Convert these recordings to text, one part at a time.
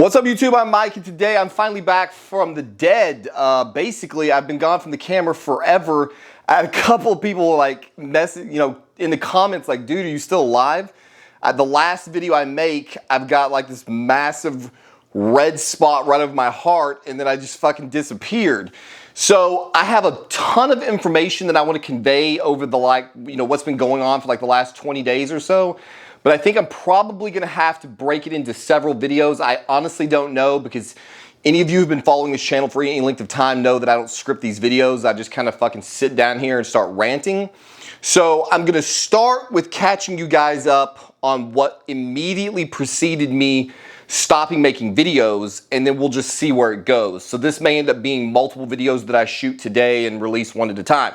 What's up, YouTube? I'm Mike, and today I'm finally back from the dead. Basically, I've been gone from the camera forever. I had a couple of people like message, in the comments like, dude, are you still alive? The last video I make, I've got like this massive red spot right over my heart, and then I just fucking disappeared. So I have a ton of information that I want to convey over the what's been going on for like the last 20 days or so. But I think I'm probably gonna have to break it into several videos. I honestly don't know, because any of you who've been following this channel for any length of time know that I don't script these videos. I just kind of fucking sit down here and start ranting. So I'm gonna start with catching you guys up on what immediately preceded me stopping making videos, and then we'll just see where it goes. So this may end up being multiple videos that I shoot today and release one at a time.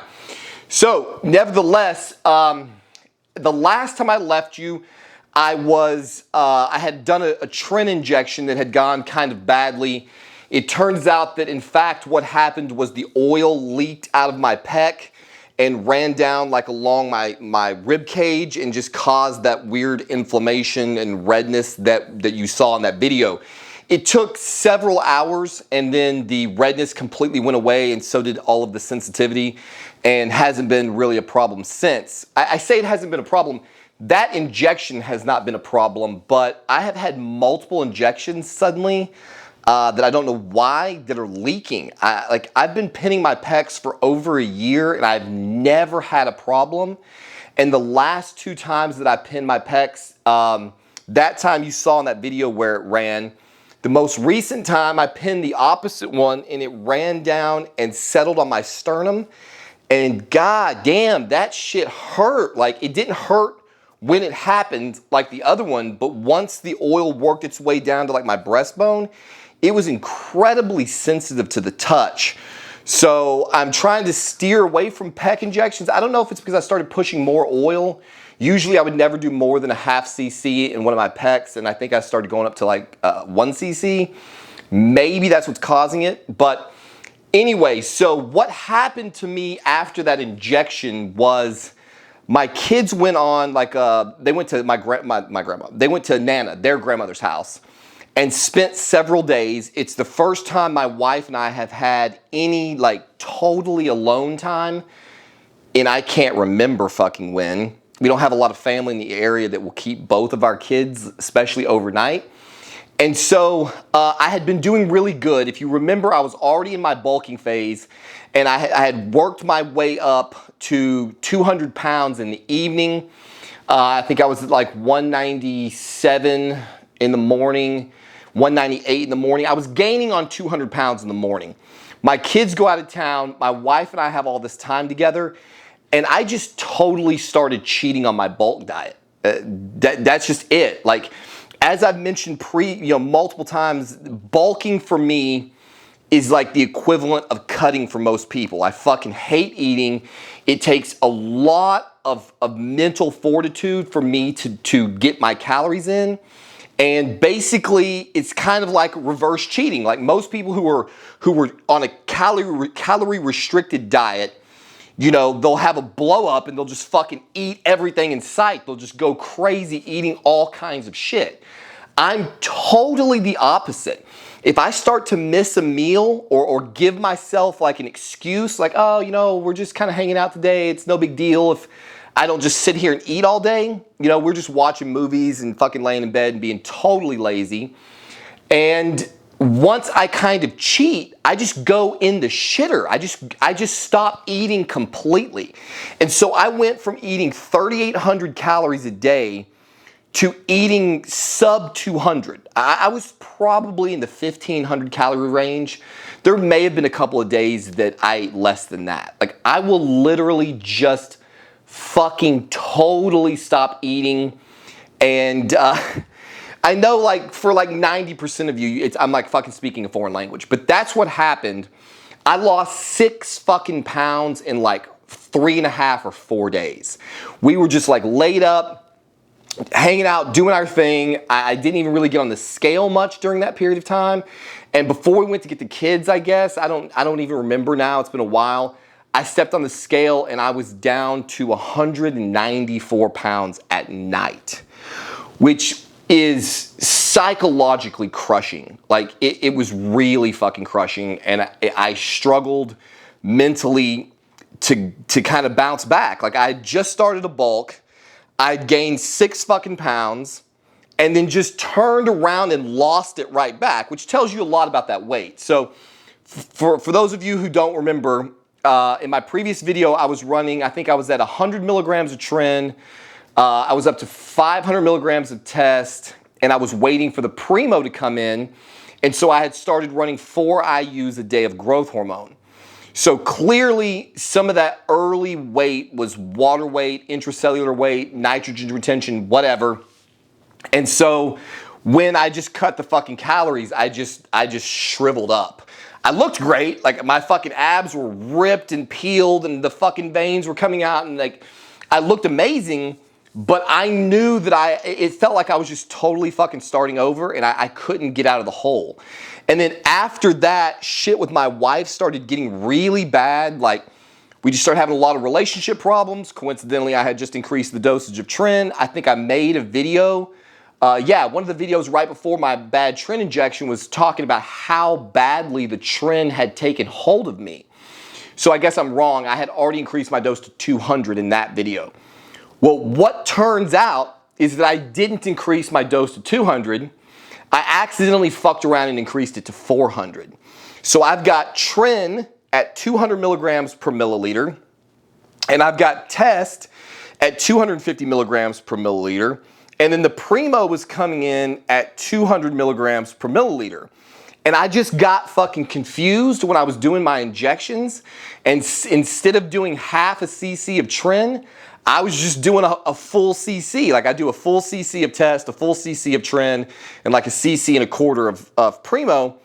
So nevertheless, the last time I left you, I had done a tren injection that had gone kind of badly. It turns out that in fact what happened was the oil leaked out of my pec and ran down like along my rib cage and just caused that weird inflammation and redness that you saw in that video. It took several hours, and then the redness completely went away, and so did all of the sensitivity, and hasn't been really a problem since. I say it hasn't been a problem. That injection has not been a problem, but I have had multiple injections suddenly that I don't know why that are leaking. I've been pinning my pecs for over a year, and I've never had a problem. And the last two times that I pinned my pecs, that time you saw in that video where it ran. The most recent time I pinned the opposite one, and it ran down and settled on my sternum. And god damn, that shit hurt. Like, it didn't hurt when it happened like the other one, but once the oil worked its way down to like my breastbone, it was incredibly sensitive to the touch. So I'm trying to steer away from pec injections. I don't know if it's because I started pushing more oil. Usually I would never do more than a half cc in one of my pecs, and I think I started going up to like 1 cc. Maybe that's what's causing it. But anyway, so what happened to me after that injection was my kids went on they went to my grandma. They went to Nana, their grandmother's house, and spent several days. It's the first time my wife and I have had any like totally alone time, and I can't remember fucking when. We don't have a lot of family in the area that will keep both of our kids, especially overnight. And so I had been doing really good. If you remember, I was already in my bulking phase, and I had worked my way up to 200 pounds in the evening. I think I was at like 197 in the morning, 198 in the morning. I was gaining on 200 pounds in the morning. My kids go out of town. My wife and I have all this time together, and I just totally started cheating on my bulk diet. That's just it. Like, as I've mentioned multiple times, bulking for me is like the equivalent of cutting for most people. I fucking hate eating. It takes a lot of mental fortitude for me to get my calories in. And basically, it's kind of like reverse cheating. Like most people who were on a calorie restricted diet, they'll have a blow up and they'll just fucking eat everything in sight. They'll just go crazy eating all kinds of shit. I'm totally the opposite. If I start to miss a meal or give myself like an excuse, like, oh, we're just kind of hanging out today, it's no big deal if I don't just sit here and eat all day. We're just watching movies and fucking laying in bed and being totally lazy. And once I kind of cheat, I just go in the shitter. I just stop eating completely. And so I went from eating 3,800 calories a day to eating sub 200. I was probably in the 1,500 calorie range. There may have been a couple of days that I ate less than that. Like, I will literally just fucking totally stop eating. And I know, like, for like 90% of you, I'm like fucking speaking a foreign language, but that's what happened. I lost 6 fucking pounds in like 3.5 or 4 days. We were just like laid up, hanging out, doing our thing. I didn't even really get on the scale much during that period of time. And before we went to get the kids, I guess, I don't even remember now, it's been a while, I stepped on the scale and I was down to 194 pounds at night, which is psychologically crushing. Like it was really fucking crushing, and I struggled mentally to kind of bounce back. Like I had just started a bulk, I'd gained 6 fucking pounds, and then just turned around and lost it right back, which tells you a lot about that weight. So for those of you who don't remember, in my previous video, I was running, I think I was at 100 milligrams of Tren. I was up to 500 milligrams of Test, and I was waiting for the Primo to come in. And so I had started running 4 IUs a day of growth hormone. So clearly some of that early weight was water weight, intracellular weight, nitrogen retention, whatever. And so when I just cut the fucking calories, I just shriveled up. I looked great. Like my fucking abs were ripped and peeled and the fucking veins were coming out, and like I looked amazing, but I knew that it felt like I was just totally fucking starting over, and I couldn't get out of the hole. And then after that, shit with my wife started getting really bad. Like we just started having a lot of relationship problems. Coincidentally, I had just increased the dosage of Tren. I think I made a video. One of the videos right before my bad Tren injection was talking about how badly the Tren had taken hold of me. So I guess I'm wrong. I had already increased my dose to 200 in that video. Well, what turns out is that I didn't increase my dose to 200. I accidentally fucked around and increased it to 400. So I've got Tren at 200 milligrams per milliliter, and I've got Test at 250 milligrams per milliliter. And then the Primo was coming in at 200 milligrams per milliliter. And I just got fucking confused when I was doing my injections. And instead of doing half a cc of Tren, I was just doing a full cc. Like I do a full cc of Test, a full cc of Tren, and like a cc and a quarter of Primo.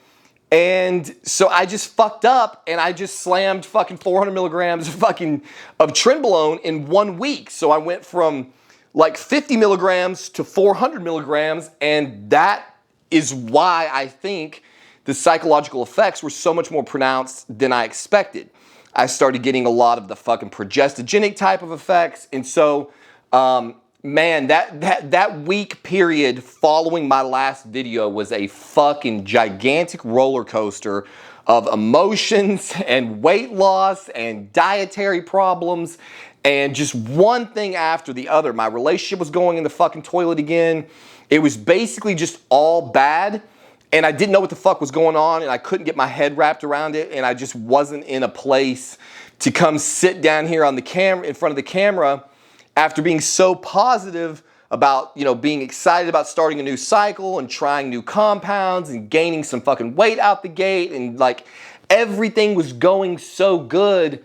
And so I just fucked up, and I just slammed fucking 400 milligrams of Trenbolone in 1 week. So I went from like 50 milligrams to 400 milligrams, and that is why I think the psychological effects were so much more pronounced than I expected. I started getting a lot of the fucking progestogenic type of effects, and so, man, that week period following my last video was a fucking gigantic roller coaster of emotions and weight loss and dietary problems, and just one thing after the other. My relationship was going in the fucking toilet again. It was basically just all bad, and I didn't know what the fuck was going on, and I couldn't get my head wrapped around it, and I just wasn't in a place to come sit down here on the camera, in front of the camera, after being so positive about, being excited about starting a new cycle and trying new compounds and gaining some fucking weight out the gate, and like everything was going so good.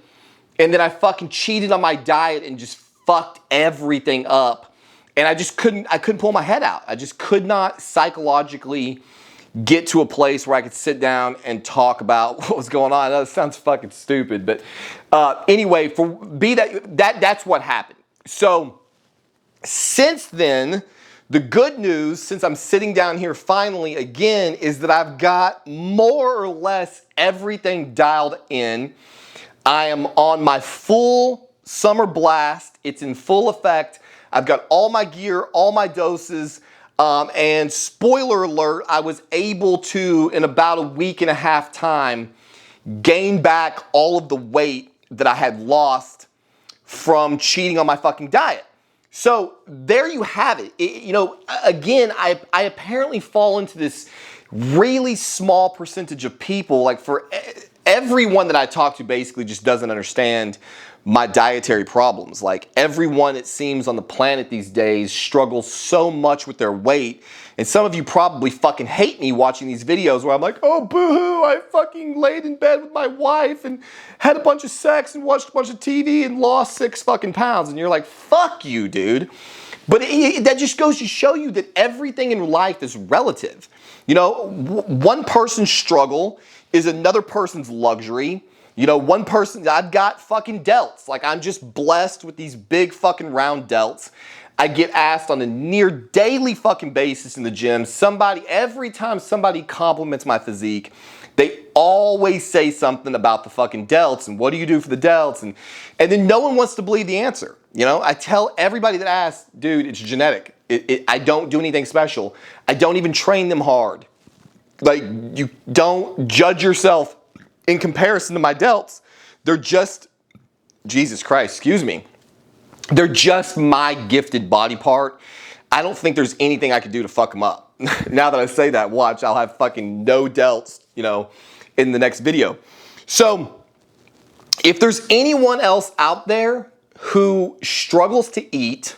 And then I fucking cheated on my diet and just fucked everything up. And I couldn't pull my head out. I just could not psychologically get to a place where I could sit down and talk about what was going on. I know it sounds fucking stupid, but anyway, that's what happened. So since then, the good news, since I'm sitting down here finally again, is that I've got more or less everything dialed in. I am on my full summer blast. It's in full effect. I've got all my gear, all my doses, and spoiler alert, I was able to, in about a week and a half time, gain back all of the weight that I had lost from cheating on my fucking diet. So there you have it. Again, I apparently fall into this really small percentage of people, like for everyone that I talk to basically just doesn't understand my dietary problems. Like everyone, it seems, on the planet these days struggles so much with their weight. And some of you probably fucking hate me watching these videos where I'm like, oh, boo-hoo, I fucking laid in bed with my wife and had a bunch of sex and watched a bunch of TV and lost 6 fucking pounds. And you're like, fuck you, dude. But that just goes to show you that everything in life is relative. One person's struggle is another person's luxury. One person, I've got fucking delts. Like I'm just blessed with these big fucking round delts. I get asked on a near daily fucking basis in the gym. Every time somebody compliments my physique, they always say something about the fucking delts and what do you do for the delts? And then no one wants to believe the answer. I tell everybody that asks, dude, it's genetic. I don't do anything special. I don't even train them hard. Like, you don't judge yourself in comparison to my delts. They're just, Jesus Christ, excuse me. They're just my gifted body part. I don't think there's anything I could do to fuck them up. Now that I say that, watch, I'll have fucking no delts, you know, in the next video. So, if there's anyone else out there who struggles to eat,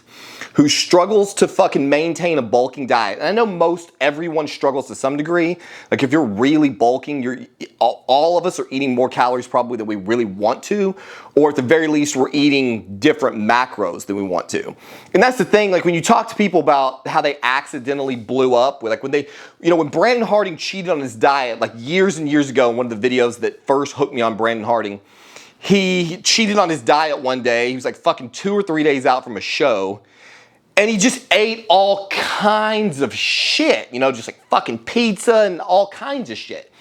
who struggles to fucking maintain a bulking diet, and I know most everyone struggles to some degree. Like, if you're really bulking, all of us are eating more calories probably than we really want to, or at the very least we're eating different macros than we want to. And that's the thing, like when you talk to people about how they accidentally blew up, like when they, you know, when Brandon Harding cheated on his diet like years and years ago in one of the videos that first hooked me on Brandon Harding, he cheated on his diet one day. He was like fucking 2 or 3 days out from a show. And he just ate all kinds of shit, you know, just like fucking pizza and all kinds of shit.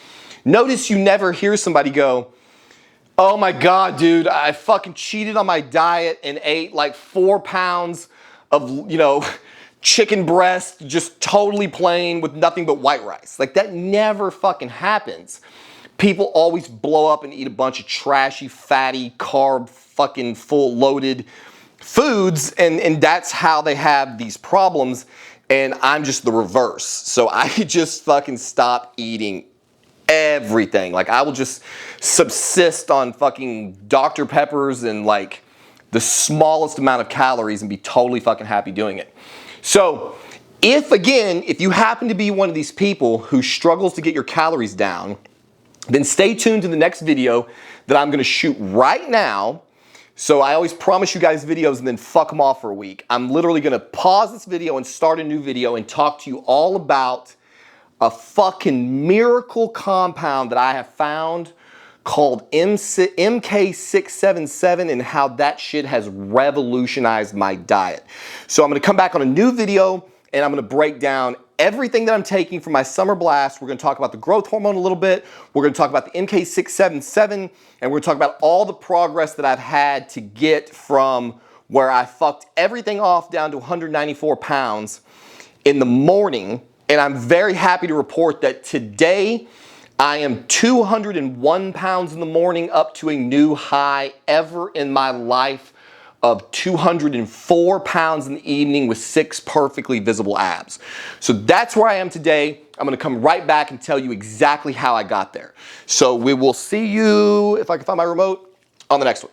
Notice you never hear somebody go, oh my God, dude, I fucking cheated on my diet and ate like 4 pounds of, you know, chicken breast, just totally plain with nothing but white rice. Like, that never fucking happens. People always blow up and eat a bunch of trashy, fatty, carb, fucking full loaded foods, and that's how they have these problems, and I'm just the reverse. So I just fucking stop eating everything. Like, I will just subsist on fucking Dr. Peppers and like the smallest amount of calories and be totally fucking happy doing it. So if you happen to be one of these people who struggles to get your calories down, then stay tuned to the next video that I'm gonna shoot right now. So I always promise you guys videos and then fuck them off for a week. I'm literally gonna pause this video and start a new video and talk to you all about a fucking miracle compound that I have found called MK677 and how that shit has revolutionized my diet. So I'm gonna come back on a new video and I'm gonna break down everything that I'm taking from my summer blast. We're gonna talk about the growth hormone a little bit. We're gonna talk about the MK677, and we're gonna talk about all the progress that I've had to get from where I fucked everything off down to 194 pounds in the morning. And I'm very happy to report that today I am 201 pounds in the morning, up to a new high ever in my life of 204 pounds in the evening with 6 perfectly visible abs. So that's where I am today. I'm gonna come right back and tell you exactly how I got there. So we will see you, if I can find my remote, on the next one.